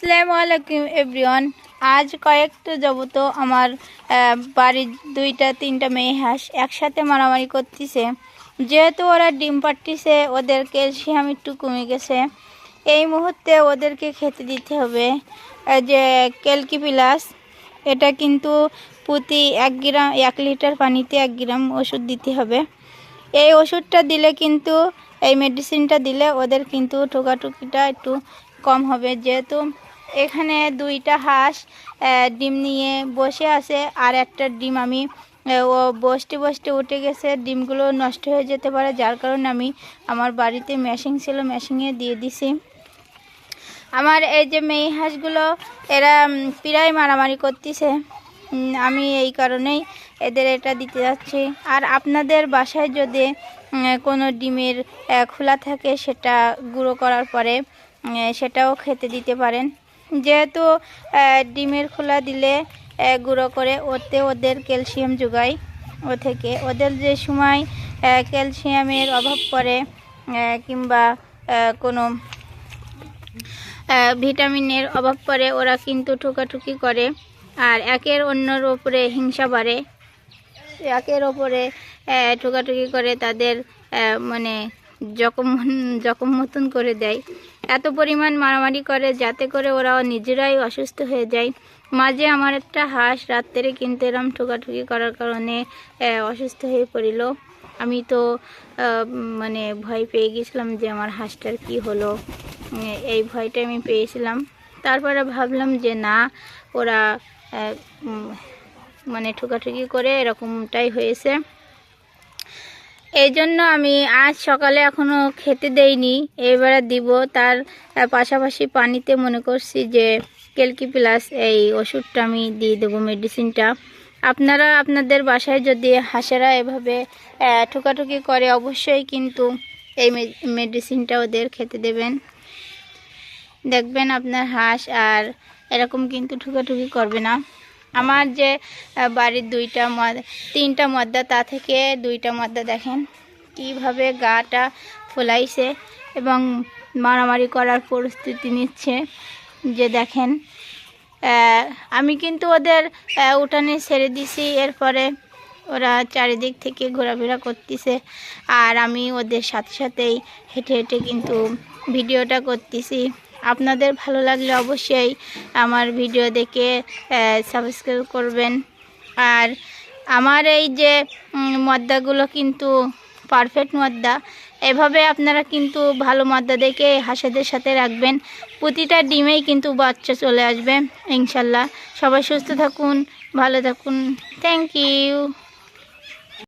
আসসালামু আলাইকুম এভরিওয়ান। আজ কয়েকটা যাবত আমার বাড়ির দুইটা তিনটা মেয়ে হাঁস একসাথে মারামারি করতেছে। যেহেতু ওরা ডিম পাড়তেছে, ওদের ক্যালসিয়াম একটু কমে গেছে। এই মুহূর্তে ওদেরকে খেতে দিতে হবে যে ক্যালকি প্লাস। এটা কিন্তু প্রতি 1 লিটার পানিতে 1 গ্রাম ওষুধ দিতে হবে। এই ওষুধটা দিলে কিন্তু এই মেডিসিনটা দিলে ওদের কিন্তু ঠোকাঠুকিটা একটু কম হবে। যেহেতু এখানে দুইটা হাঁস ডিম নিয়ে বসে আছে, আর একটা ডিম আমি ও বসতে বসতে উঠে গেছে, ডিমগুলো নষ্ট হয়ে যেতে পারে, যার কারণে আমি আমার বাড়িতে মেশিন ছিল, মেশিনে দিয়ে দিছি। আমার এই যে মেয়ে হাঁসগুলো এরা প্রায় মারামারি করতেছে, আমি এই কারণেই এদের এটা দিতে যাচ্ছি। আর আপনাদের বাসায় যদি কোনো ডিমের খোলা থাকে, সেটা গুঁড়ো করার পরে সেটাও খেতে দিতে পারেন। যেহেতু ডিমের খোলা দিলে গুঁড়ো করে ওদের ক্যালসিয়াম যোগায়। ও থেকে ওদের যে সময় ক্যালসিয়ামের অভাব পড়ে কিংবা কোনো ভিটামিনের অভাব পড়ে, ওরা কিন্তু ঠোকাঠুকি করে আর একের অন্যর ওপরে হিংসা বাড়ে, একের ওপরে ঠোকাঠুকি করে, তাদের মানে জখম মতন করে দেয়। এত পরিমাণ মারামারি করে যাতে করে ওরা নিজেরাই অসুস্থ হয়ে যায়। মাঝে আমার একটা হাঁস রাত্রে কিন্তু এরম ঠোকাঠুকি করার কারণে অসুস্থ হয়ে পড়িল। আমি তো মানে ভয় পেয়ে গেছিলাম যে আমার হাঁসটার কি হলো, এই ভয়টা আমি পেয়েছিলাম। তারপরে ভাবলাম যে না, ওরা মানে ঠোকাঠুকি করে এরকমটাই হয়েছে। এই জন্য আমি আজ সকালে এখনও খেতে দেইনি, এবারে দিব। তার পাশাপাশি পানিতে মনে করছি যে ক্যালকি প্লাস এই ওষুধটা আমি দিয়ে দেবো, মেডিসিনটা। আপনারা আপনাদের বাসায় যদি হাঁসেরা এভাবে ঠোকাঠুকি করে, অবশ্যই কিন্তু এই মেডিসিনটা ওদের খেতে দেবেন। দেখবেন আপনার হাঁস আর এরকম কিন্তু ঠুকাঠুকি করবে না। আমার যে বাড়ির তিনটা মদ্দা, তা থেকে দুইটা মদ্দা দেখেন কিভাবে গাটা ফোলাইছে এবং মারামারি করার পরিস্থিতি নিচ্ছে। যে দেখেন, আমি কিন্তু ওদের উঠানে ছেড়ে দিছি, এরপরে ওরা চারিদিক থেকে ঘোরাফেরা করতেছে আর আমি ওদের সাথে সাথেই হেঁটে হেঁটে কিন্তু ভিডিওটা করতেছি। আপনাদের ভালো লাগলে অবশ্যই আমার ভিডিও দেখে সাবস্ক্রাইব করবেন। আর আমার এই যে মদ্দাগুলো কিন্তু পারফেক্ট মদ্দা, এভাবে আপনারা কিন্তু ভালো মদ্দা দেখে হাঁসেদের সাথে রাখবেন। প্রতিটা ডিমেই কিন্তু বাচ্চা চলে আসবে ইনশাল্লাহ। সবাই সুস্থ থাকুন, ভালো থাকুন। Thank you.